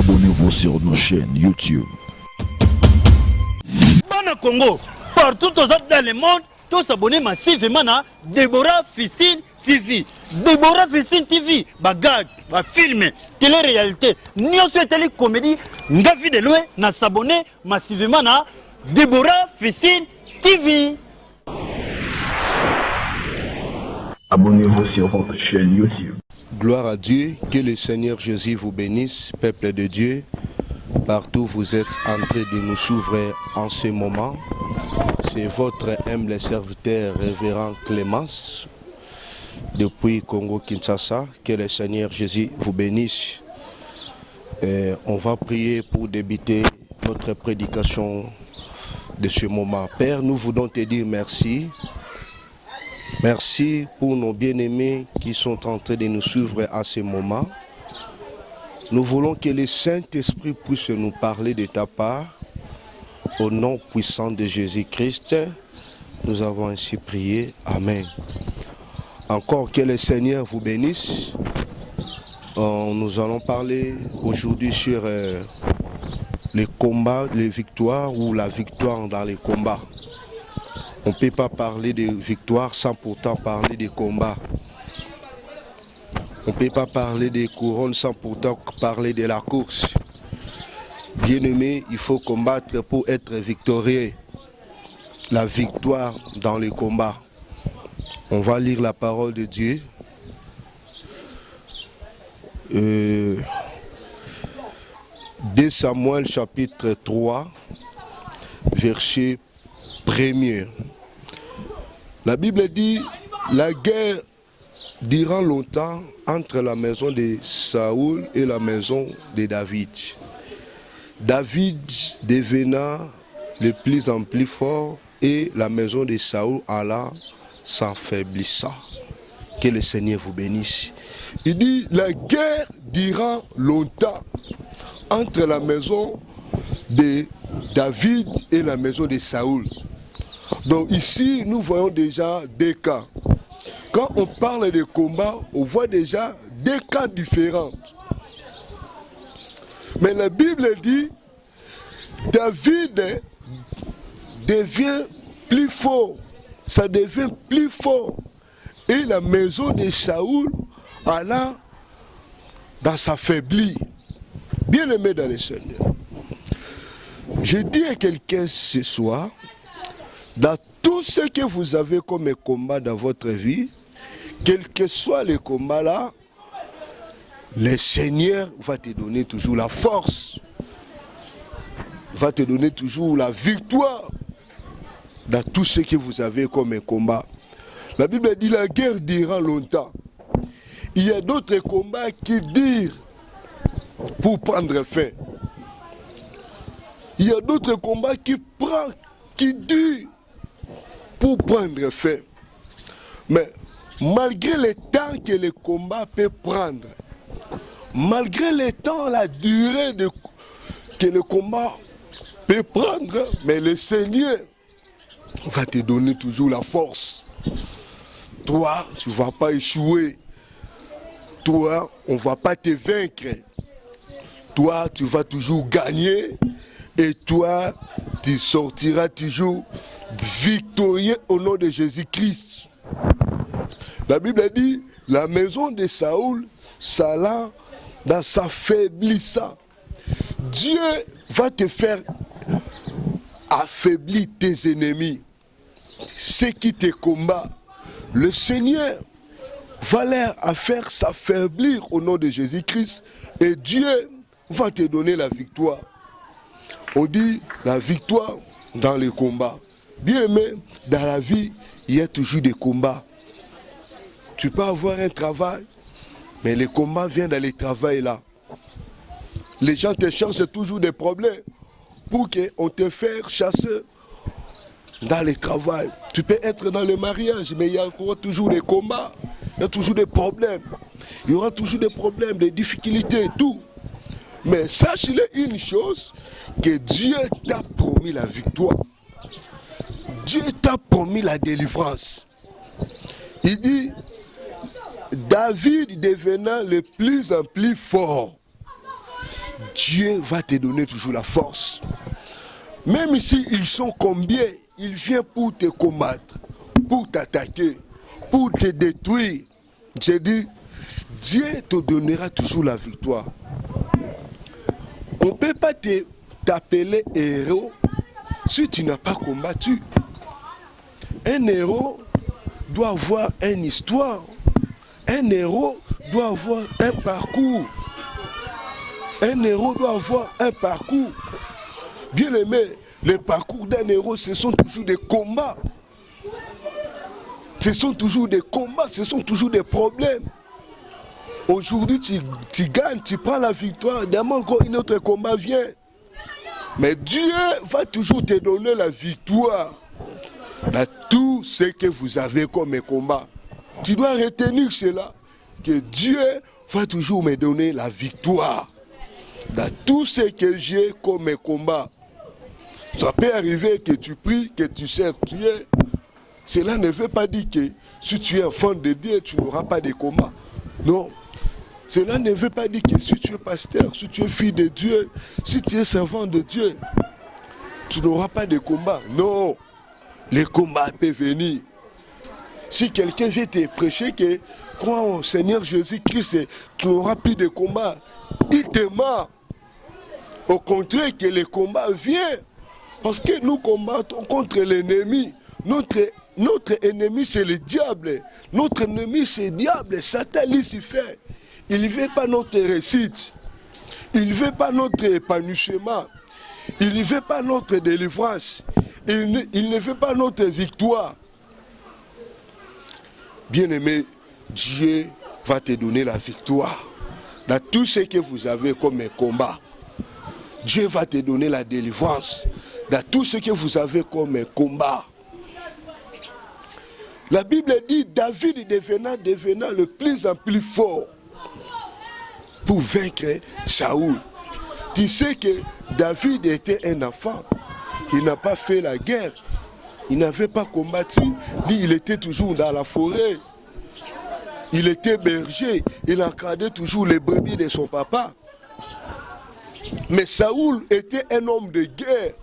Abonnez-vous sur nos chaînes YouTube. Bana Congo, partout dans le monde, tous s'abonner massivement à Deborah Fistine TV. Deborah Fistine TV, bagag, ba film, télé-réalité, nous sommes comédie, ngafi de loin, na s'abonner massivement à Deborah Fistine TV. Abonnez-vous sur votre chaîne YouTube. Gloire à Dieu, que le Seigneur Jésus vous bénisse, peuple de Dieu. Partout vous êtes en train de nous suivre en ce moment. C'est votre humble serviteur révérend Clémence depuis Congo-Kinshasa. Que le Seigneur Jésus vous bénisse. On va prier pour débuter notre prédication de ce moment. Père, nous voulons te dire merci. Merci pour nos bien-aimés qui sont en train de nous suivre à ce moment. Nous voulons que le Saint-Esprit puisse nous parler de ta part. Au nom puissant de Jésus-Christ, nous avons ainsi prié. Amen. Encore que le Seigneur vous bénisse. Nous allons parler aujourd'hui sur les combats, les victoires ou la victoire dans les combats. On ne peut pas parler de victoire sans pourtant parler de combat. On ne peut pas parler des couronnes sans pourtant parler de la course. Bien-aimé, il faut combattre pour être victorieux. La victoire dans les combats. On va lire la parole de Dieu. 2 Samuel chapitre 3, verset 1er. La Bible dit, la guerre durant longtemps entre la maison de Saoul et la maison de David. David devenant de plus en plus fort et la maison de Saoul alla s'affaiblissant. Que le Seigneur vous bénisse. Il dit, la guerre durant longtemps entre la maison de David et la maison de Saoul. Donc ici, nous voyons déjà deux cas. Quand on parle de combat, on voit déjà deux cas différents. Mais la Bible dit, David devient plus fort. Ça devient plus fort. Et la maison de Saoul alla dans sa faiblie. Bien aimé dans le Seigneur. Je dis à quelqu'un ce soir, dans tout ce que vous avez comme combat dans votre vie, quel que soit le combat là, le Seigneur va te donner toujours la force, va te donner toujours la victoire dans tout ce que vous avez comme combat. La Bible dit la guerre durera longtemps. Il y a d'autres combats qui durent pour prendre fin. Il y a d'autres combats qui durent pour prendre fin. Mais malgré le temps que le combat peut prendre, malgré le temps, la durée que le combat peut prendre, mais le Seigneur va te donner toujours la force. Toi, tu ne vas pas échouer. Toi, on ne va pas te vaincre. Toi, tu vas toujours gagner. Et toi, tu sortiras toujours victorieux au nom de Jésus-Christ. La Bible dit, la maison de Saoul s'alla dans sa faiblissant. Dieu va te faire affaiblir tes ennemis. Ceux qui te combattent, le Seigneur va leur faire s'affaiblir au nom de Jésus-Christ. Et Dieu va te donner la victoire. On dit la victoire dans les combats. Bien aimé, dans la vie, il y a toujours des combats. Tu peux avoir un travail, mais le combat vient dans le travail là. Les gens te cherchent toujours des problèmes pour qu'on te fasse chasser dans le travail. Tu peux être dans le mariage, mais il y aura toujours des combats, il y a toujours des problèmes. Il y aura toujours des problèmes, des difficultés et tout. Mais sache-le une chose, que Dieu t'a promis la victoire. Dieu t'a promis la délivrance. Il dit, David devenant de plus en plus fort. Dieu va te donner toujours la force. Même si ils sont combien, il vient pour te combattre, pour t'attaquer, pour te détruire. J'ai dit, Dieu te donnera toujours la victoire. On ne peut pas t'appeler héros si tu n'as pas combattu. Un héros doit avoir une histoire. Un héros doit avoir un parcours. Un héros doit avoir un parcours. Bien aimé, le parcours d'un héros, ce sont toujours des combats. Ce sont toujours des combats, ce sont toujours des problèmes. Aujourd'hui, tu gagnes, tu prends la victoire. Demain, encore un autre combat vient. Mais Dieu va toujours te donner la victoire dans tout ce que vous avez comme combat. Tu dois retenir cela, que Dieu va toujours me donner la victoire dans tout ce que j'ai comme combat. Ça peut arriver que tu pries, que tu sers Dieu. Cela ne veut pas dire que si tu es enfant de Dieu, tu n'auras pas de combat. Non. Cela ne veut pas dire que si tu es pasteur, si tu es fille de Dieu, si tu es servant de Dieu, tu n'auras pas de combat. Non. Les combats peuvent venir. Si quelqu'un vient te prêcher que crois au Seigneur Jésus-Christ, tu n'auras plus de combat, il te ment. Au contraire, que le combat vient. Parce que nous combattons contre l'ennemi. Notre ennemi, c'est le diable. Notre ennemi, c'est le diable, Satan, Lucifer. Il ne veut pas notre réussite. Il ne veut pas notre épanouissement. Il ne veut pas notre délivrance. Il ne veut pas notre victoire. Bien-aimé, Dieu va te donner la victoire. Dans tout ce que vous avez comme combat, Dieu va te donner la délivrance. Dans tout ce que vous avez comme combat. La Bible dit, David devenant le plus en plus fort pour vaincre Saoul. Tu sais que David était un enfant. Il n'a pas fait la guerre. Il n'avait pas combattu. Lui, il était toujours dans la forêt. Il était berger. Il encadrait toujours les brebis de son papa. Mais Saoul était un homme de guerre.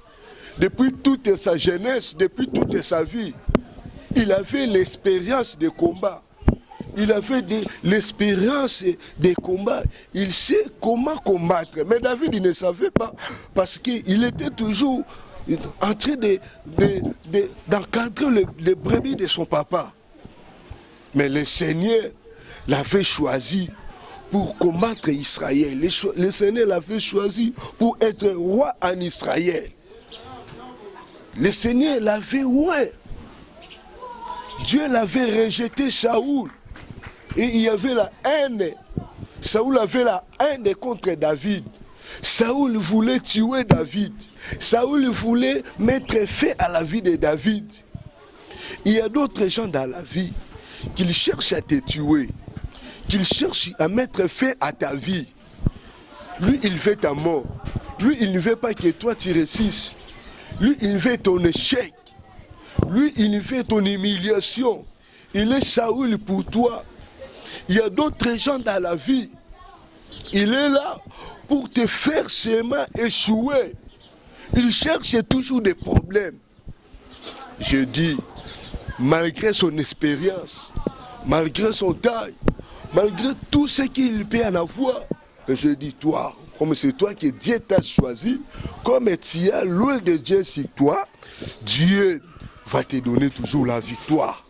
Depuis toute sa jeunesse, depuis toute sa vie. Il avait l'expérience de combat. Il avait l'expérience des combats. Il sait comment combattre. Mais David, il ne savait pas. Parce qu'il était toujours en train d'encadrer les brebis de son papa. Mais le Seigneur l'avait choisi pour combattre Israël. Le Seigneur l'avait choisi pour être roi en Israël. Le Seigneur l'avait oué. Dieu l'avait rejeté Saoul. Et il y avait la haine. Saoul avait la haine contre David. Saoul voulait tuer David. Saoul voulait mettre fin à la vie de David. Il y a d'autres gens dans la vie qui cherchent à te tuer. Qui cherchent à mettre fin à ta vie. Lui, il veut ta mort. Lui, il ne veut pas que toi tu réussisses. Lui, il veut ton échec. Lui, il veut ton humiliation. Il est Saoul pour toi. Il y a d'autres gens dans la vie. Il est là pour te faire seulement échouer. Il cherche toujours des problèmes. Je dis, malgré son expérience, malgré son taille, malgré tout ce qu'il peut en avoir, je dis, toi, comme c'est toi que Dieu t'a choisi, comme tu as l'œil de Dieu sur toi, Dieu va te donner toujours la victoire.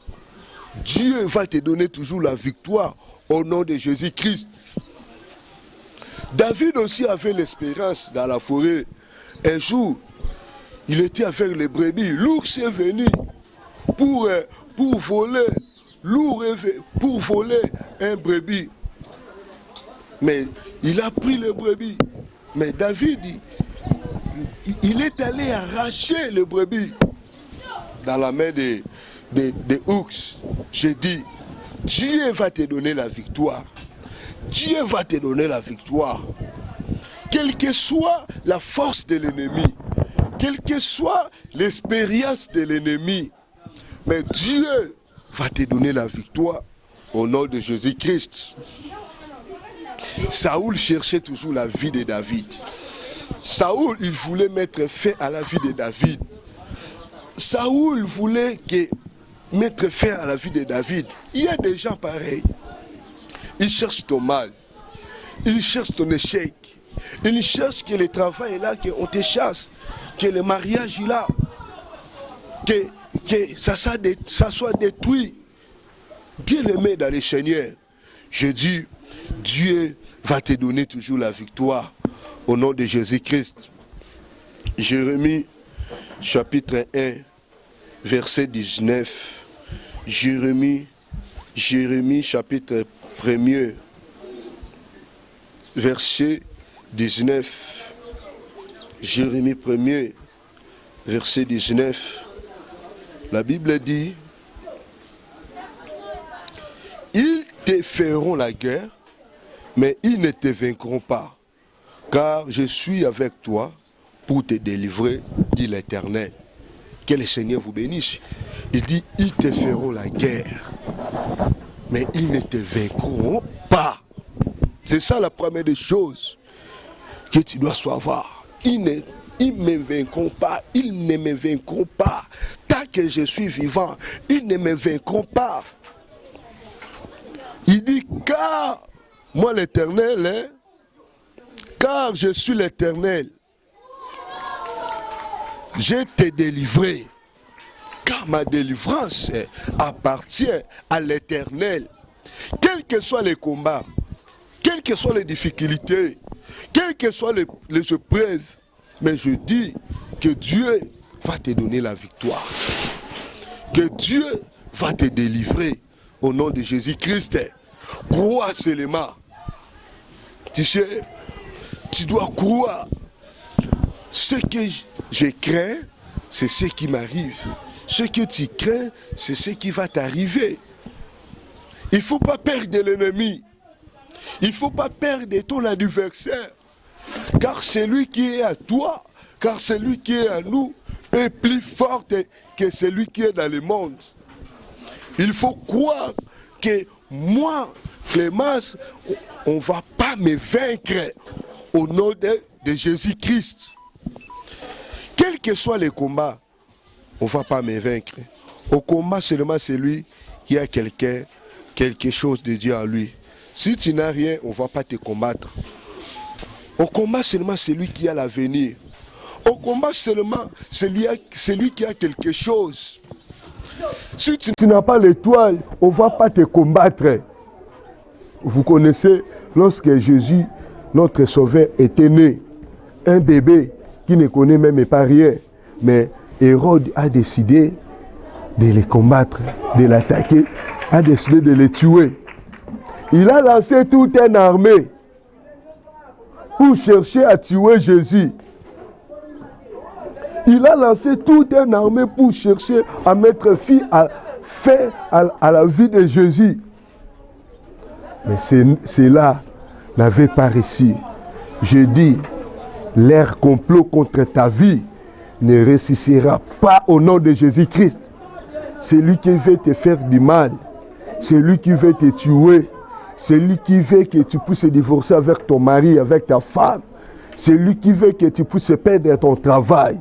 Dieu va te donner toujours la victoire au nom de Jésus-Christ. David aussi avait l'espérance dans la forêt. Un jour, il était avec les brebis. L'ours est venu pour voler un brebis. Mais il a pris le brebis. Mais David, il est allé arracher le brebis dans la main des ours. J'ai dit, Dieu va te donner la victoire. Dieu va te donner la victoire. Quelle que soit la force de l'ennemi, quelle que soit l'expérience de l'ennemi, mais Dieu va te donner la victoire au nom de Jésus-Christ. Saoul cherchait toujours la vie de David. Saoul, il voulait mettre fin à la vie de David. Saoul voulait mettre fin à la vie de David. Il y a des gens pareils. Ils cherchent ton mal. Ils cherchent ton échec. Ils cherchent que le travail est là, qu'on te chasse, que le mariage est là, que ça soit détruit. Bien-aimé dans le Seigneur, je dis, Dieu va te donner toujours la victoire au nom de Jésus-Christ. Jérémie chapitre 1, verset 19. Jérémie chapitre 1er, verset 19. Jérémie 1er, verset 19. La Bible dit, ils te feront la guerre, mais ils ne te vaincront pas, car je suis avec toi pour te délivrer, dit l'Éternel. Que le Seigneur vous bénisse. Il dit, ils te feront la guerre, mais ils ne te vaincront pas. C'est ça la première des choses que tu dois savoir. Ils ne me vaincront pas, ils ne me vaincront pas. Tant que je suis vivant, ils ne me vaincront pas. Il dit, car moi l'Éternel, car je suis l'Éternel, je t'ai délivré. Car ma délivrance appartient à l'Éternel. Quels que soient les combats, quelles que soient les difficultés, quelles que soient les épreuves, mais je dis que Dieu va te donner la victoire. Que Dieu va te délivrer au nom de Jésus-Christ. Crois seulement. Tu sais, tu dois croire. Ce que je crains, c'est ce qui m'arrive. Ce que tu crains, c'est ce qui va t'arriver. Il ne faut pas perdre l'ennemi. Il ne faut pas perdre ton adversaire. Car celui qui est à toi, car celui qui est à nous, est plus fort que celui qui est dans le monde. Il faut croire que moi, Clémence, on ne va pas me vaincre au nom de Jésus-Christ. Quels que soient les combats, on ne va pas me vaincre. Au combat seulement celui qui a quelque chose de Dieu en lui. Si tu n'as rien, on ne va pas te combattre. Au combat seulement celui qui a l'avenir. Au combat seulement celui qui a quelque chose. Si tu n'as pas l'étoile, on ne va pas te combattre. Vous connaissez, lorsque Jésus, notre Sauveur, était né, un bébé qui ne connaît même pas rien, mais Hérode a décidé de les combattre, de l'attaquer, a décidé de les tuer. Il a lancé toute une armée pour chercher à tuer Jésus. Il a lancé toute une armée pour chercher à mettre fin à la vie de Jésus. Mais cela n'avait pas réussi. Je dis, leur complot contre ta vie ne réussira pas au nom de Jésus-Christ. Celui qui veut te faire du mal, celui qui veut te tuer, celui qui veut que tu puisses divorcer avec ton mari, avec ta femme, celui qui veut que tu puisses perdre ton travail,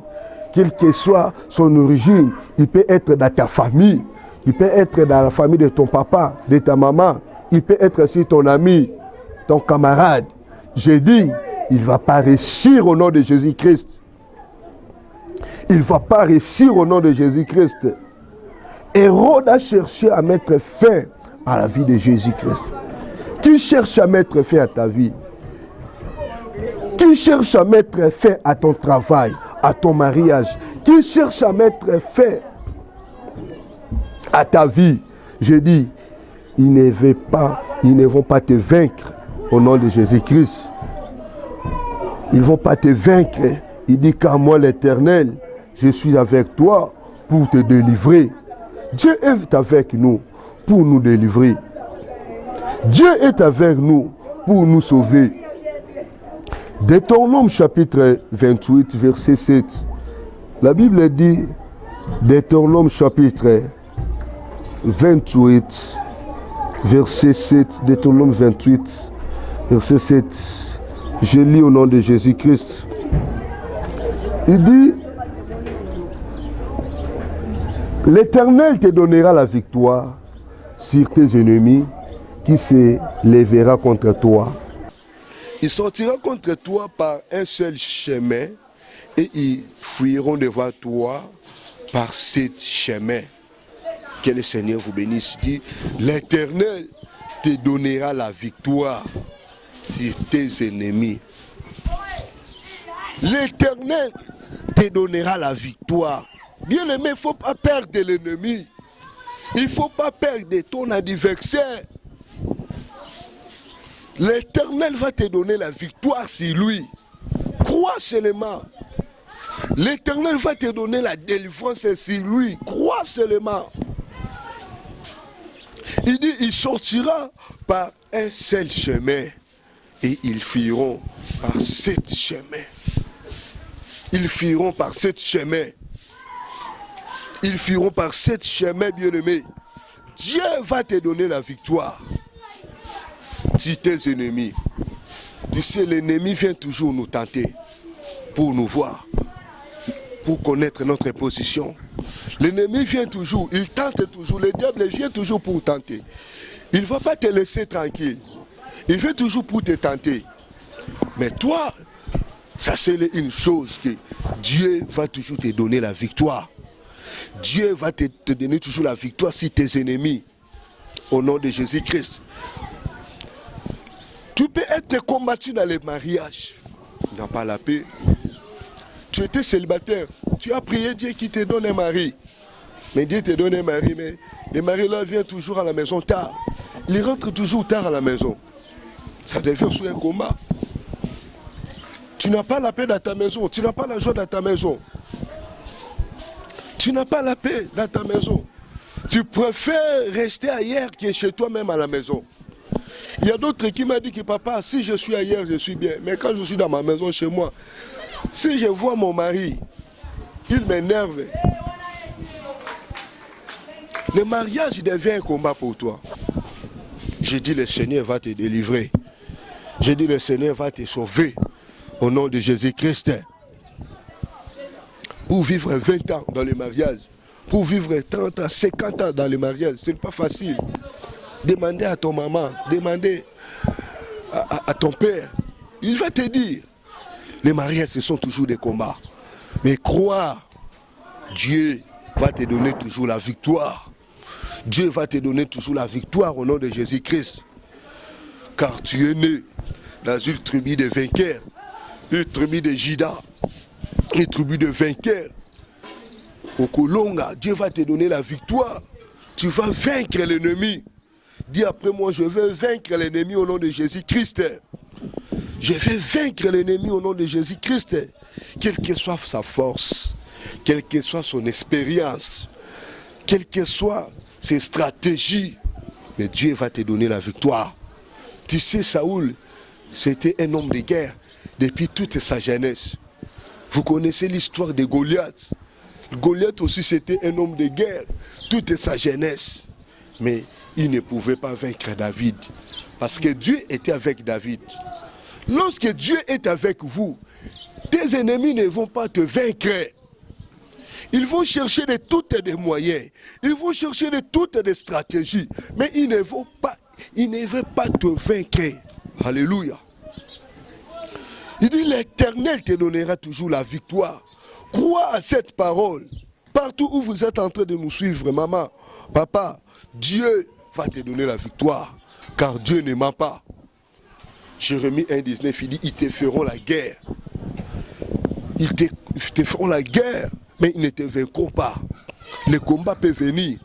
quelle que soit son origine, il peut être dans ta famille, il peut être dans la famille de ton papa, de ta maman, il peut être aussi ton ami, ton camarade. J'ai dit, il ne va pas réussir au nom de Jésus-Christ. Il ne va pas réussir au nom de Jésus-Christ. Hérode a cherché à mettre fin à la vie de Jésus-Christ. Qui cherche à mettre fin à ta vie? Qui cherche à mettre fin à ton travail, à ton mariage? Qui cherche à mettre fin à ta vie? Je dis, ils ne vont pas te vaincre au nom de Jésus-Christ. Ils ne vont pas te vaincre. Il dit, car moi l'Éternel, je suis avec toi pour te délivrer. Dieu est avec nous pour nous délivrer. Dieu est avec nous pour nous sauver. Deutéronome chapitre 28, verset 7. La Bible dit, Deutéronome chapitre 28, verset 7, Deutéronome 28, verset 7. Je lis au nom de Jésus-Christ. Il dit, l'Éternel te donnera la victoire sur tes ennemis qui se lèvera contre toi. Il sortira contre toi par un seul chemin et ils fuiront devant toi par 7 chemins. Que le Seigneur vous bénisse. Il dit, l'Éternel te donnera la victoire sur tes ennemis. L'Éternel te donnera la victoire. Bien aimé, il ne faut pas perdre l'ennemi. Il ne faut pas perdre ton adversaire. L'Éternel va te donner la victoire sur lui. Crois seulement. L'Éternel va te donner la délivrance sur lui. Crois seulement. Il dit, il sortira par un seul chemin et ils fuiront par 7 chemins. Ils fuiront par 7 chemins. Ils fuiront par 7 chemins, bien-aimés. Dieu va te donner la victoire sur tes ennemis. Tu sais, l'ennemi vient toujours nous tenter pour nous voir, pour connaître notre position. L'ennemi vient toujours, il tente toujours, le diable vient toujours pour tenter. Il ne va pas te laisser tranquille. Il vient toujours pour te tenter. Mais toi, sachez une chose, que Dieu va toujours te donner la victoire. Dieu va te donner toujours la victoire sur tes ennemis. Au nom de Jésus-Christ. Tu peux être combattu dans les mariages. Tu n'as pas la paix. Tu étais célibataire. Tu as prié Dieu qui te donne un mari. Mais Dieu te donne un mari. Mais le mari là vient toujours à la maison tard. Il rentre toujours tard à la maison. Ça devient sur un combat. Tu n'as pas la paix dans ta maison. Tu n'as pas la joie dans ta maison. Tu n'as pas la paix dans ta maison. Tu préfères rester ailleurs que chez toi-même à la maison. Il y a d'autres qui m'ont dit que papa, si je suis ailleurs, je suis bien. Mais quand je suis dans ma maison chez moi, si je vois mon mari, il m'énerve. Le mariage devient un combat pour toi. J'ai dit le Seigneur va te délivrer. J'ai dit le Seigneur va te sauver. Au nom de Jésus-Christ. Pour vivre 20 ans dans le mariage, pour vivre 30 ans, 50 ans dans le mariage, ce n'est pas facile. Demandez à ton maman, demandez à ton père. Il va te dire, les mariages, ce sont toujours des combats. Mais crois, Dieu va te donner toujours la victoire. Dieu va te donner toujours la victoire au nom de Jésus-Christ. Car tu es né dans une tribu de vainqueurs, une tribu de Juda, une tribu de vainqueurs. Au Kolonga, Dieu va te donner la victoire. Tu vas vaincre l'ennemi. Dis après moi, je vais vaincre l'ennemi au nom de Jésus-Christ. Je vais vaincre l'ennemi au nom de Jésus-Christ. Quelle que soit sa force, quelle que soit son expérience, quelles que soient ses stratégies, mais Dieu va te donner la victoire. Tu sais, Saoul, c'était un homme de guerre depuis toute sa jeunesse. Vous connaissez l'histoire de Goliath. Goliath aussi, c'était un homme de guerre toute sa jeunesse. Mais il ne pouvait pas vaincre David. Parce que Dieu était avec David. Lorsque Dieu est avec vous, tes ennemis ne vont pas te vaincre. Ils vont chercher de toutes les moyens. Ils vont chercher de toutes les stratégies. Mais ils ne vont pas te vaincre. Alléluia. Il dit, l'Éternel te donnera toujours la victoire. Crois à cette parole. Partout où vous êtes en train de nous suivre, maman, papa, Dieu va te donner la victoire. Car Dieu ne ment pas. Jérémie 1,19, il dit, ils te feront la guerre. Ils te feront la guerre, mais ils ne te vaincront pas. Le combat peut venir.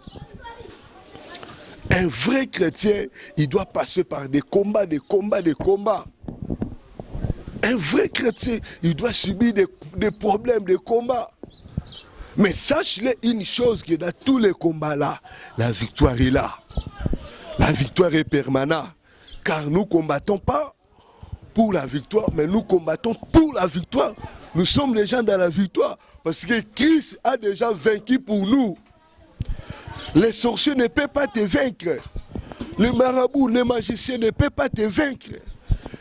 Un vrai chrétien, il doit passer par des combats, des combats, des combats. Un vrai chrétien, il doit subir des problèmes, des combats. Mais sache-le une chose, que dans tous les combats-là, la victoire est là. La victoire est permanente. Car nous ne combattons pas pour la victoire, mais nous combattons pour la victoire. Nous sommes les gens dans la victoire, parce que Christ a déjà vaincu pour nous. Les sorciers ne peuvent pas te vaincre. Les marabouts, les magiciens ne peuvent pas te vaincre.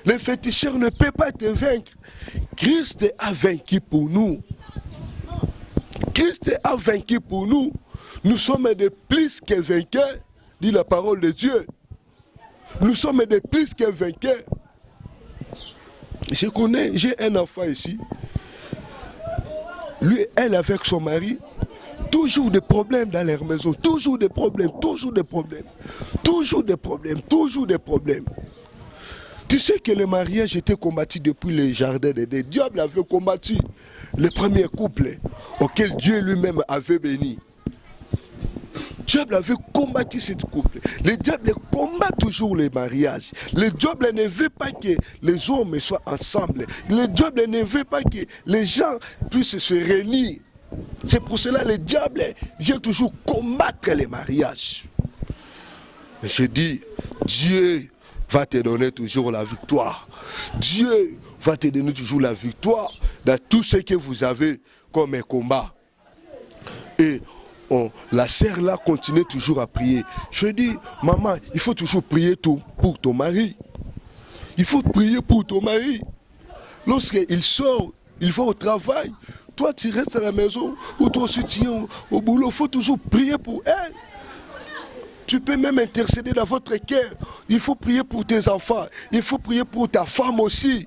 Les féticheurs ne peuvent pas te vaincre. Christ a vaincu pour nous. Christ a vaincu pour nous. Nous sommes de plus que vainqueurs, dit la parole de Dieu. Nous sommes de plus que vainqueurs. J'ai un enfant ici. Lui, elle avec son mari, toujours des problèmes dans leur maison, toujours des problèmes, toujours des problèmes, toujours des problèmes, toujours des problèmes. Tu sais que le mariage était combattu depuis le jardin d'Éden. Dieu avait combattu le premier couple auquel Dieu lui-même avait béni. Dieu avait combattu ce couple. Le diable combat toujours les mariages. Le diable ne veut pas que les hommes soient ensemble. Le diable ne veut pas que les gens puissent se réunir. C'est pour cela que le diable vient toujours combattre les mariages. Mais je dis, Dieu va te donner toujours la victoire. Dieu va te donner toujours la victoire dans tout ce que vous avez comme combat. Et la sœur là continue toujours à prier. Je dis, maman, il faut toujours prier pour ton mari. Il faut prier pour ton mari. Lorsqu'il sort, il va au travail. Toi, tu restes à la maison ou toi aussi tu es au boulot. Il faut toujours prier pour elle. Tu peux même intercéder dans votre cœur. Il faut prier pour tes enfants. Il faut prier pour ta femme aussi.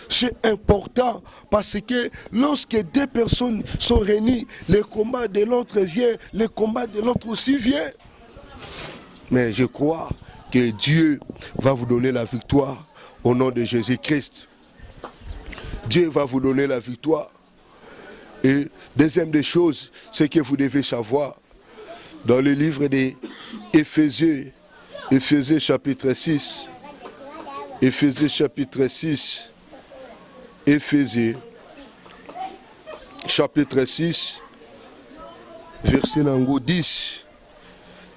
C'est important parce que lorsque deux personnes sont réunies, le combat de l'autre vient, le combat de l'autre aussi vient. Mais je crois que Dieu va vous donner la victoire au nom de Jésus-Christ. Dieu va vous donner la victoire. Et deuxième des choses, c'est que vous devez savoir, dans le livre des Éphésiens, Éphésiens chapitre 6, Éphésiens chapitre 6, Éphésiens chapitre 6, verset 10.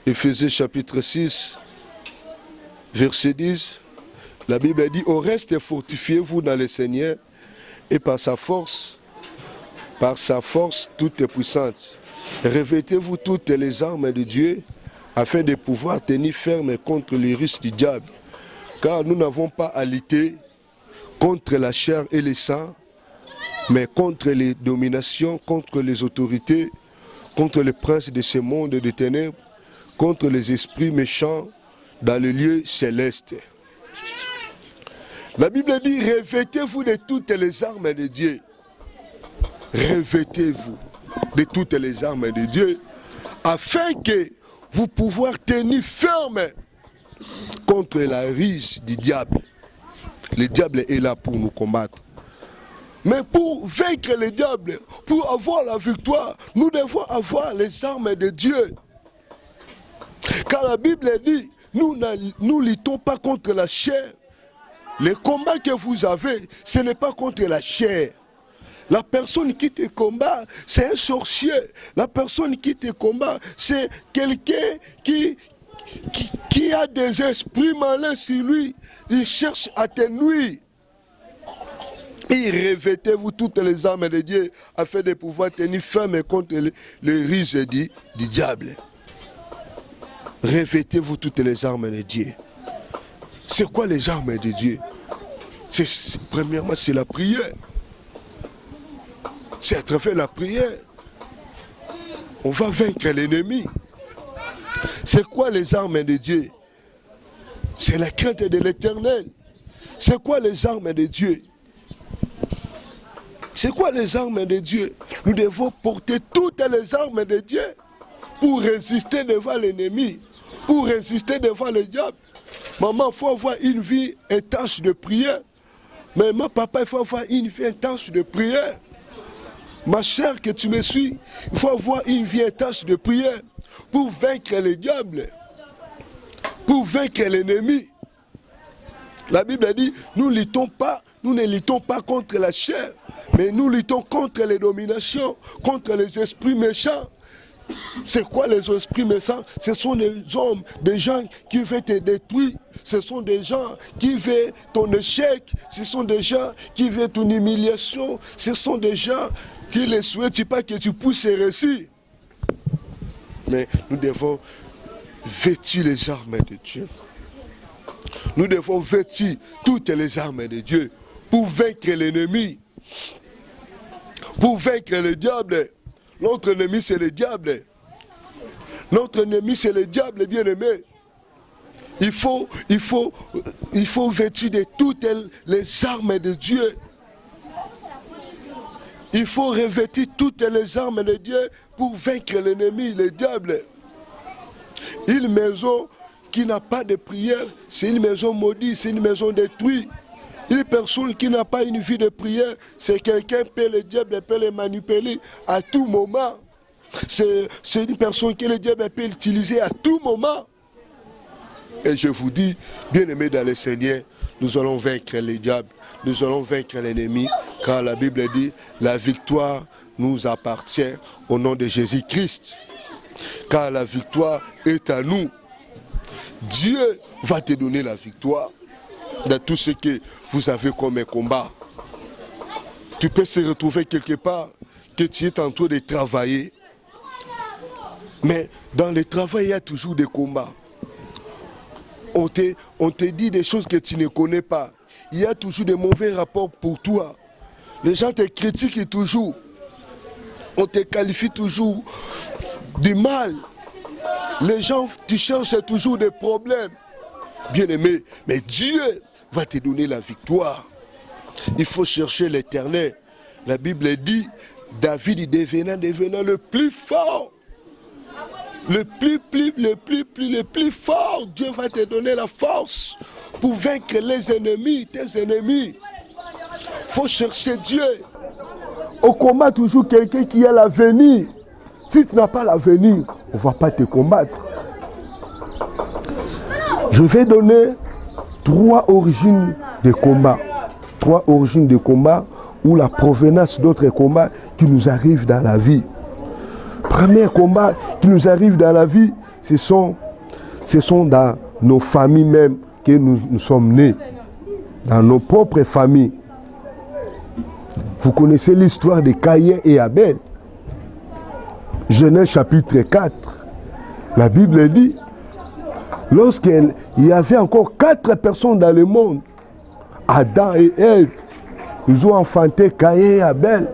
Éphésiens chapitre 6, verset 10. La Bible dit, au reste, fortifiez-vous dans le Seigneur et par sa force toute puissante. Revêtez-vous toutes les armes de Dieu afin de pouvoir tenir ferme contre les ruses du diable. Car nous n'avons pas à lutter contre la chair et le sang, mais contre les dominations, contre les autorités, contre les princes de ce monde de ténèbres, contre les esprits méchants dans le lieu céleste. La Bible dit, revêtez-vous de toutes les armes de Dieu. Revêtez-vous de toutes les armes de Dieu, afin que vous puissiez tenir ferme contre la ruse du diable. Le diable est là pour nous combattre. Mais pour vaincre le diable, pour avoir la victoire, nous devons avoir les armes de Dieu. Car la Bible dit, nous ne luttons pas contre la chair. Le combat que vous avez, ce n'est pas contre la chair. La personne qui te combat, c'est un sorcier. La personne qui te combat, c'est quelqu'un qui a des esprits malins sur lui. Il cherche à te nuire. Et revêtez-vous toutes les armes de Dieu afin de pouvoir tenir ferme contre les ruses du diable. Revêtez-vous toutes les armes de Dieu. C'est quoi les armes de Dieu? Premièrement, c'est la prière. C'est à travers la prière. On va vaincre l'ennemi. C'est quoi les armes de Dieu? C'est la crainte de l'Éternel. C'est quoi les armes de Dieu? C'est quoi les armes de Dieu? Nous devons porter toutes les armes de Dieu pour résister devant l'ennemi, pour résister devant le diable. Maman, il faut avoir une vie intense de prière. Maman, papa, il faut avoir une vie intense de prière. Ma chère, que tu me suis, il faut avoir une vie intense de prière pour vaincre le diable, pour vaincre l'ennemi. La Bible dit, nous ne luttons pas contre la chair, mais nous luttons contre les dominations, contre les esprits méchants. C'est quoi les esprits méchants? Ce sont des hommes, des gens qui veulent te détruire. Ce sont des gens qui veulent ton échec. Ce sont des gens qui veulent ton humiliation. Ce sont des gens qui ne souhaitent pas que tu puisses réussir. Mais nous devons vêtir les armes de Dieu. Nous devons vêtir toutes les armes de Dieu pour vaincre l'ennemi. Pour vaincre le diable. Notre ennemi, c'est le diable. Notre ennemi, c'est le diable, bien-aimé. Il faut vêtir de toutes les armes de Dieu. Il faut revêtir toutes les armes de Dieu pour vaincre l'ennemi, le diable. Une maison qui n'a pas de prière, c'est une maison maudite, c'est une maison détruite. Une personne qui n'a pas une vie de prière, c'est quelqu'un peut le diable peut le manipuler à tout moment. C'est une personne que le diable peut utiliser à tout moment. Et je vous dis, bien-aimés dans le Seigneur, nous allons vaincre les diables, nous allons vaincre l'ennemi, car la Bible dit, la victoire nous appartient au nom de Jésus-Christ. Car la victoire est à nous. Dieu va te donner la victoire dans tout ce que vous avez comme combat. Tu peux se retrouver quelque part que tu es en train de travailler. Mais dans le travail, il y a toujours des combats. On te dit des choses que tu ne connais pas. Il y a toujours des mauvais rapports pour toi. Les gens te critiquent toujours. On te qualifie toujours du mal. Les gens, tu cherches toujours des problèmes. Bien-aimé, mais Dieu va te donner la victoire. Il faut chercher l'Éternel. La Bible dit, David devenant le plus fort. Le plus fort, Dieu va te donner la force pour vaincre les ennemis, tes ennemis. Il faut chercher Dieu. On combat toujours quelqu'un qui a l'avenir. Si tu n'as pas l'avenir, on ne va pas te combattre. Je vais donner 3 origines de combat. 3 origines de combat ou la provenance d'autres combats qui nous arrivent dans la vie. Premier combat qui nous arrive dans la vie, ce sont dans nos familles même que nous sommes nés. Dans nos propres familles. Vous connaissez l'histoire de Caïn et Abel. Genèse chapitre 4. La Bible dit, lorsqu'il y avait encore 4 personnes dans le monde, Adam et Ève, ils ont enfanté Caïn et Abel.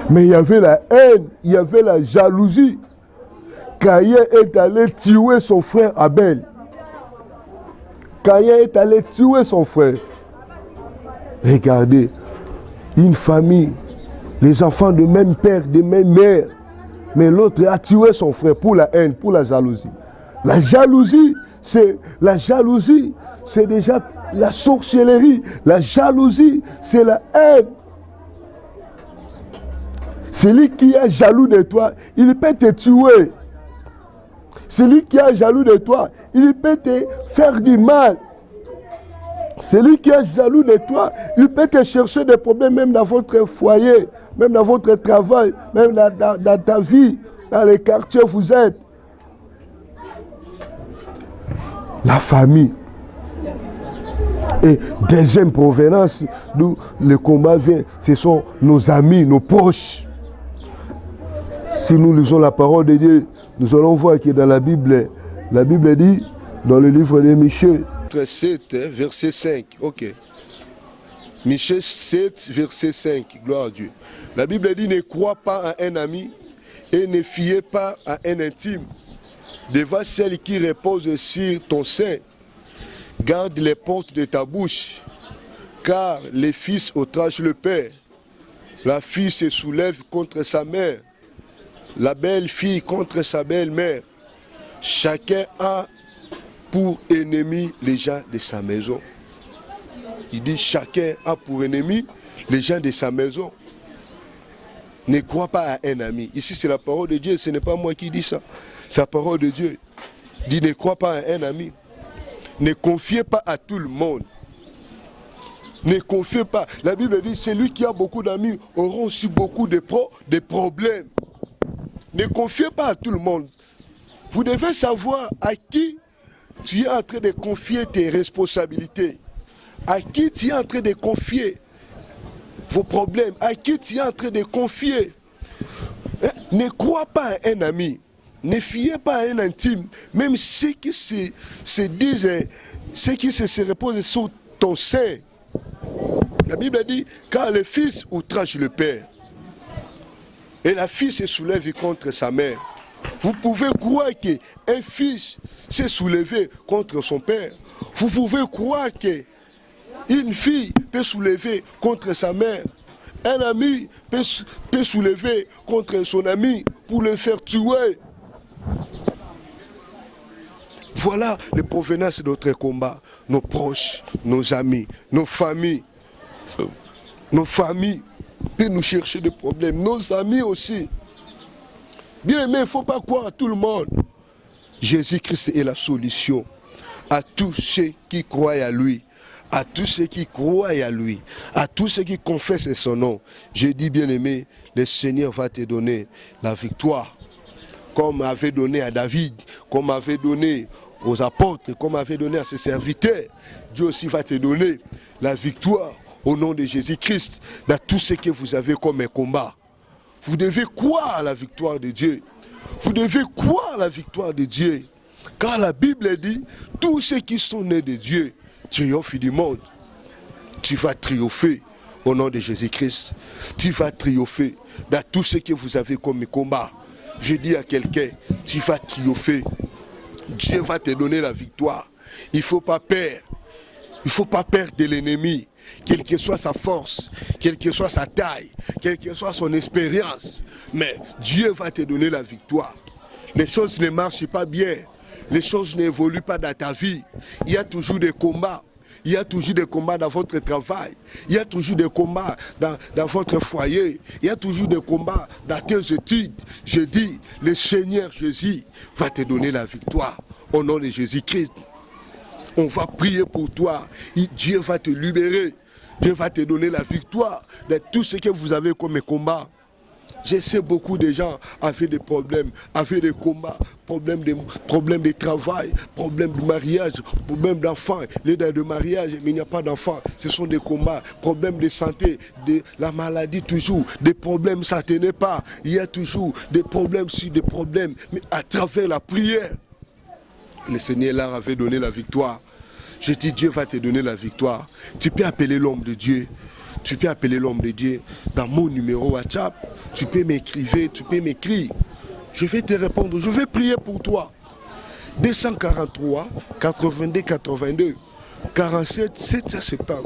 Mais il y avait la haine, il y avait la jalousie. Caïn est allé tuer son frère Abel. Caïn est allé tuer son frère. Regardez, une famille, les enfants de même père, de même mère, mais l'autre a tué son frère pour la haine, pour la jalousie. La jalousie, c'est déjà la sorcellerie. La jalousie, c'est la haine. Celui qui est jaloux de toi, il peut te tuer. Celui qui est jaloux de toi, il peut te faire du mal. Celui qui est jaloux de toi, il peut te chercher des problèmes même dans votre foyer, même dans votre travail, même dans ta vie, dans les quartiers où vous êtes. La famille. Et deuxième provenance, d'où le combat vient, ce sont nos amis, nos proches. Si nous lisons la parole de Dieu, nous allons voir que dans la Bible dit, dans le livre de Michée, 7, verset 5, ok. Michée 7, verset 5, gloire à Dieu. La Bible dit, ne crois pas à un ami et ne fiez pas à un intime. Devant celle qui repose sur ton sein, garde les portes de ta bouche, car les fils outragent le père. La fille se soulève contre sa mère, la belle-fille contre sa belle-mère. Chacun a pour ennemi les gens de sa maison. Il dit chacun a pour ennemi les gens de sa maison. Ne crois pas à un ami. Ici c'est la parole de Dieu, ce n'est pas moi qui dis ça. C'est la parole de Dieu. Il dit ne crois pas à un ami. Ne confiez pas à tout le monde. Ne confiez pas. La Bible dit celui qui a beaucoup d'amis aura aussi beaucoup de problèmes. Ne confiez pas à tout le monde. Vous devez savoir à qui tu es en train de confier tes responsabilités. À qui tu es en train de confier vos problèmes. À qui tu es en train de confier. Ne crois pas à un ami. Ne fiez pas à un intime. Même ceux qui se disent ce qui se repose sur ton sein. La Bible dit, car le fils outrage le père, et la fille se soulève contre sa mère. Vous pouvez croire qu'un fils s'est soulevé contre son père. Vous pouvez croire qu'une fille peut soulever contre sa mère. Un ami peut soulever contre son ami pour le faire tuer. Voilà les provenances de notre combat. Nos proches, nos amis, nos familles. Nos familles peuvent nous chercher des problèmes. Nos amis aussi. Bien aimé, il ne faut pas croire à tout le monde. Jésus-Christ est la solution à tous ceux qui croient à lui. À tous ceux qui croient à lui, à tous ceux qui confessent son nom. Je dis bien aimé, le Seigneur va te donner la victoire. Comme avait donné à David, comme avait donné aux apôtres, comme avait donné à ses serviteurs. Dieu aussi va te donner la victoire au nom de Jésus-Christ dans tout ce que vous avez comme un combat. Vous devez croire à la victoire de Dieu. Vous devez croire à la victoire de Dieu. Car la Bible dit, tous ceux qui sont nés de Dieu triomphent du monde. Tu vas triompher au nom de Jésus-Christ. Tu vas triompher dans tout ce que vous avez comme combat. Je dis à quelqu'un, tu vas triompher. Dieu va te donner la victoire. Il ne faut pas perdre. Il ne faut pas perdre de l'ennemi. Quelle que soit sa force, quelle que soit sa taille, quelle que soit son expérience. Mais Dieu va te donner la victoire. Les choses ne marchent pas bien. Les choses n'évoluent pas dans ta vie. Il y a toujours des combats. Il y a toujours des combats dans votre travail. Il y a toujours des combats dans votre foyer. Il y a toujours des combats dans tes études. Je dis, le Seigneur Jésus va te donner la victoire au nom de Jésus-Christ. On va prier pour toi. Dieu va te libérer. Dieu va te donner la victoire de tout ce que vous avez comme combat. Je sais beaucoup de gens avaient des problèmes, avaient des combats, problèmes de travail, problèmes de mariage, problèmes d'enfants, l'aide de mariage, mais il n'y a pas d'enfants. Ce sont des combats, problèmes de santé, de la maladie toujours, des problèmes, ça ne tenait pas. Il y a toujours des problèmes sur des problèmes, mais à travers la prière, le Seigneur leur avait donné la victoire. Je dis, Dieu va te donner la victoire. Tu peux appeler l'homme de Dieu. Tu peux appeler l'homme de Dieu dans mon numéro WhatsApp. Tu peux m'écrire, tu peux m'écrire. Je vais te répondre, je vais prier pour toi. 243 82 82 47 770.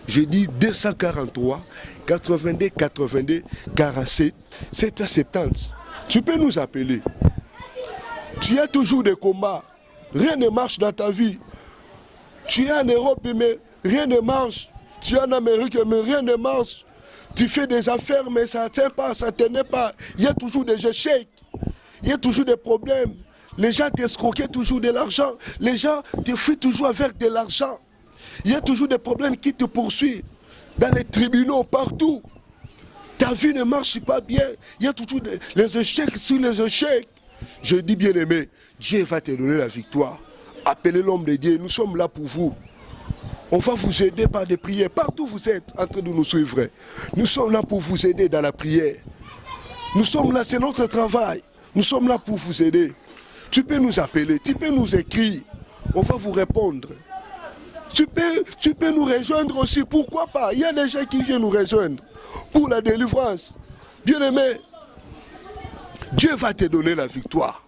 Je dis 243 82 82 47 770. Tu peux nous appeler. Tu as toujours des combats. Rien ne marche dans ta vie. Tu es en Europe, mais rien ne marche. Tu es en Amérique, mais rien ne marche. Tu fais des affaires, mais ça ne tient pas, ça ne tenait pas. Il y a toujours des échecs. Il y a toujours des problèmes. Les gens t'escroquent toujours de l'argent. Les gens te fuient toujours avec de l'argent. Il y a toujours des problèmes qui te poursuivent. Dans les tribunaux, partout. Ta vie ne marche pas bien. Il y a toujours les échecs sur les échecs. Je dis bien aimé, Dieu va te donner la victoire. Appelez l'homme de Dieu, nous sommes là pour vous. On va vous aider par des prières. Partout où vous êtes en train de nous suivre. Nous sommes là pour vous aider dans la prière. Nous sommes là, c'est notre travail. Nous sommes là pour vous aider. Tu peux nous appeler, tu peux nous écrire. On va vous répondre. Tu peux nous rejoindre aussi, pourquoi pas? Il y a des gens qui viennent nous rejoindre pour la délivrance. Bien aimé, Dieu va te donner la victoire.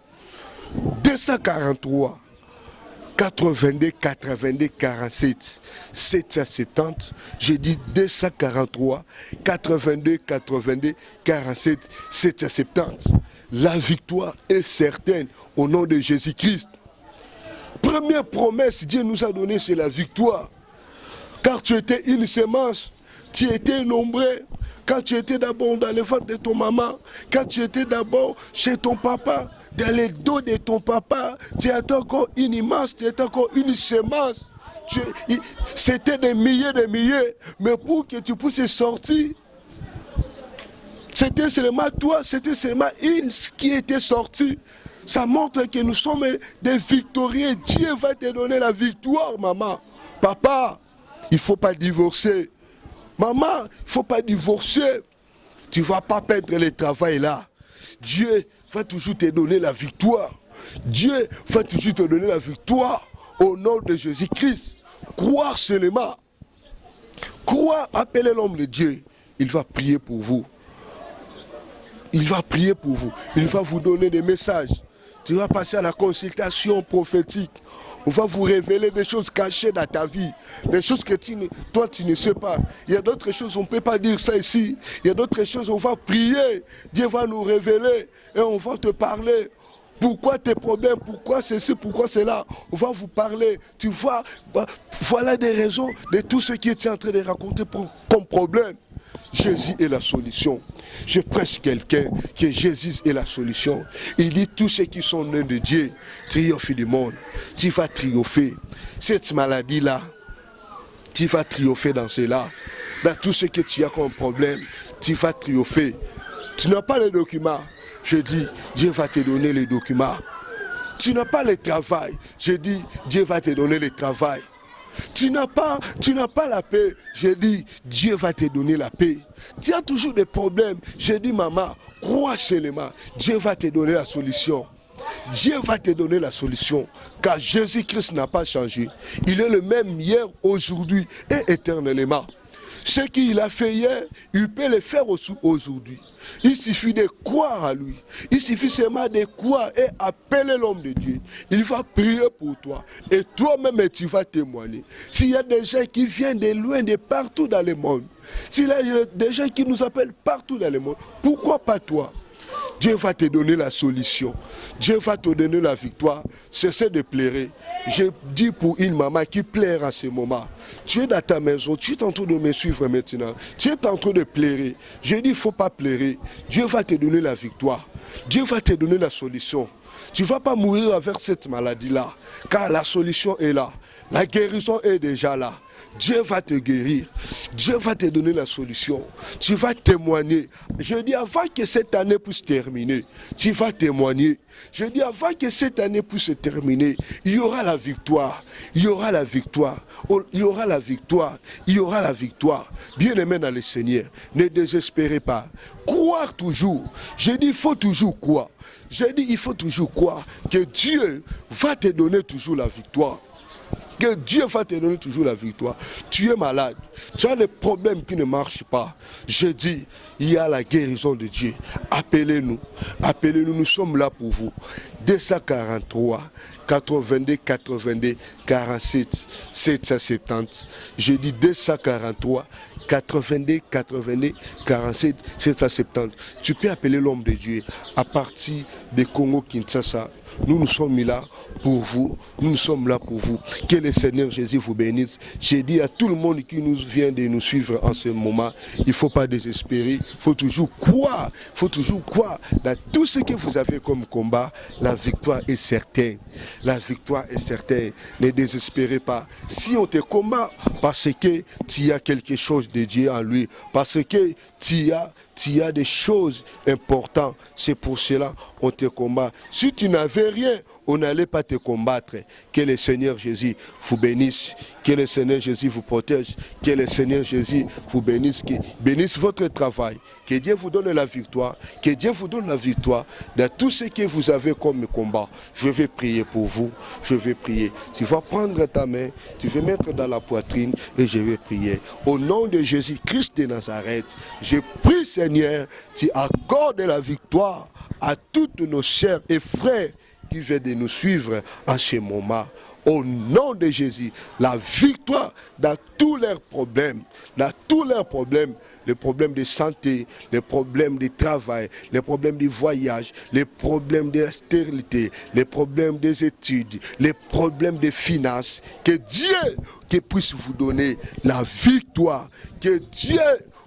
243 82 82 47 770. J'ai dit 243 82 82 47 770. La victoire est certaine au nom de Jésus-Christ. Première promesse Dieu nous a donnée, c'est la victoire. Car tu étais une semence, tu étais nombreux. Quand tu étais d'abord dans le ventre de ton maman, quand tu étais d'abord chez ton papa, dans le dos de ton papa, tu étais encore une immense, tu étais encore une semence. C'était des milliers, mais pour que tu puisses sortir, c'était seulement toi, c'était seulement une qui était sortie. Ça montre que nous sommes des victorieux. Dieu va te donner la victoire, maman. Papa, il ne faut pas divorcer. Maman, il ne faut pas divorcer. Tu ne vas pas perdre le travail là. Dieu va toujours te donner la victoire. Dieu va toujours te donner la victoire au nom de Jésus-Christ. Croire seulement. Croire, appeler l'homme de Dieu. Il va prier pour vous. Il va prier pour vous. Il va vous donner des messages. Tu vas passer à la consultation prophétique. On va vous révéler des choses cachées dans ta vie. Des choses que toi tu ne sais pas. Il y a d'autres choses, on ne peut pas dire ça ici. Il y a d'autres choses, on va prier. Dieu va nous révéler et on va te parler. Pourquoi tes problèmes, pourquoi ceci, pourquoi cela. On va vous parler. Tu vois, voilà des raisons de tout ce qui est en train de raconter comme problème. Jésus est la solution. Je prêche quelqu'un que Jésus est la solution. Il dit tous ceux qui sont nés de Dieu triomphent du monde. Tu vas triompher. Cette maladie-là, tu vas triompher dans cela. Dans tout ce que tu as comme problème, tu vas triompher. Tu n'as pas les documents. Je dis, Dieu va te donner les documents. Tu n'as pas le travail. Je dis, Dieu va te donner le travail. Tu n'as pas la paix. Je dis, Dieu va te donner la paix. Tu as toujours des problèmes. Je dis, maman, crois seulement. Dieu va te donner la solution. Dieu va te donner la solution. Car Jésus-Christ n'a pas changé. Il est le même hier, aujourd'hui et éternellement. Ce qu'il a fait hier, il peut le faire aujourd'hui. Il suffit de croire à lui. Il suffit seulement de croire et appeler l'homme de Dieu. Il va prier pour toi. Et toi-même, tu vas témoigner. S'il y a des gens qui viennent de loin, de partout dans le monde, s'il y a des gens qui nous appellent partout dans le monde, pourquoi pas toi? Dieu va te donner la solution. Dieu va te donner la victoire. Cessez de pleurer. Je dis pour une maman qui pleure en ce moment. Tu es dans ta maison, tu es en train de me suivre maintenant. Tu es en train de pleurer. Je dis, il ne faut pas pleurer. Dieu va te donner la victoire. Dieu va te donner la solution. Tu ne vas pas mourir avec cette maladie-là. Car la solution est là. La guérison est déjà là. Dieu va te guérir. Dieu va te donner la solution. Tu vas témoigner. Je dis avant que cette année puisse terminer, tu vas témoigner. Je dis avant que cette année puisse se terminer, il y aura la victoire. Il y aura la victoire. Il y aura la victoire. Il y aura la victoire. Bien-aimé dans le Seigneur, ne désespérez pas. Croire toujours. Je dis il faut toujours croire. Je dis il faut toujours croire que Dieu va te donner toujours la victoire. Que Dieu va te donner toujours la victoire. Tu es malade, tu as des problèmes qui ne marchent pas. Je dis, il y a la guérison de Dieu. Appelez-nous, appelez-nous, nous sommes là pour vous. 243 82 82 47 770. Je dis 243 82 82 47 770. Tu peux appeler l'homme de Dieu à partir de Congo-Kinshasa. Nous sommes là pour vous. Nous sommes là pour vous. Que le Seigneur Jésus vous bénisse. J'ai dit à tout le monde qui nous vient de nous suivre en ce moment, il ne faut pas désespérer. Il faut toujours croire. Il faut toujours croire. Dans tout ce que vous avez comme combat, la victoire est certaine. La victoire est certaine. Ne désespérez pas. Si on te combat, parce que tu as quelque chose de Dieu en lui, parce que tu as des choses importantes, c'est pour cela qu'on te combat. Si tu n'avais rien, on n'allait pas te combattre. Que le Seigneur Jésus vous bénisse. Que le Seigneur Jésus vous protège. Que le Seigneur Jésus vous bénisse. Que bénisse votre travail. Que Dieu vous donne la victoire. Que Dieu vous donne la victoire dans tout ce que vous avez comme combat. Je vais prier pour vous. Je vais prier. Tu vas prendre ta main, tu vas mettre dans la poitrine et je vais prier. Au nom de Jésus-Christ de Nazareth, je prie Seigneur, tu accordes la victoire à tous nos chers et frères qui viennent de nous suivre en ce moment. Au nom de Jésus, la victoire dans tous leurs problèmes, les problèmes de santé, les problèmes de travail, les problèmes de voyage, les problèmes de la stérilité, les problèmes des études, les problèmes de finances. Que Dieu puisse vous donner la victoire. Que Dieu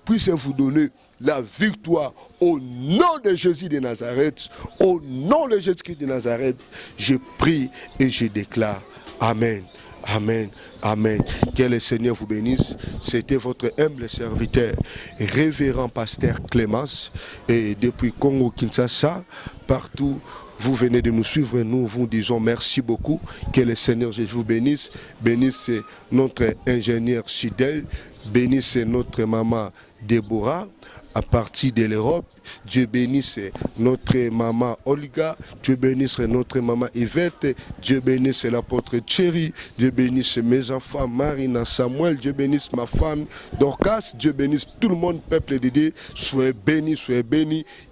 puisse vous donner la victoire au nom de Jésus de Nazareth. Au nom de Jésus-Christ de Nazareth, je prie et je déclare. Amen. Amen. Amen. Que le Seigneur vous bénisse. C'était votre humble serviteur, révérend pasteur Clémence, et depuis Congo-Kinshasa, partout. Vous venez de nous suivre, nous vous disons merci beaucoup. Que le Seigneur Jésus vous bénisse. Bénisse notre ingénieur Chidel. Bénisse notre maman Déborah. à partir de l'Europe. Dieu bénisse notre maman Olga, Dieu bénisse notre maman Yvette, Dieu bénisse l'apôtre Thierry, Dieu bénisse mes enfants Marina, Samuel, Dieu bénisse ma femme Dorcas, Dieu bénisse tout le monde, peuple de Dieu, soyez bénis,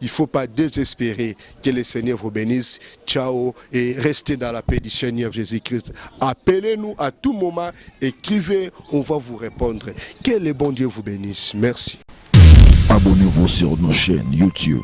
il ne faut pas désespérer, que le Seigneur vous bénisse, ciao et restez dans la paix du Seigneur Jésus-Christ. Appelez-nous à tout moment, écrivez, on va vous répondre. Que le bon Dieu vous bénisse, merci. Abonnez-vous sur nos chaînes YouTube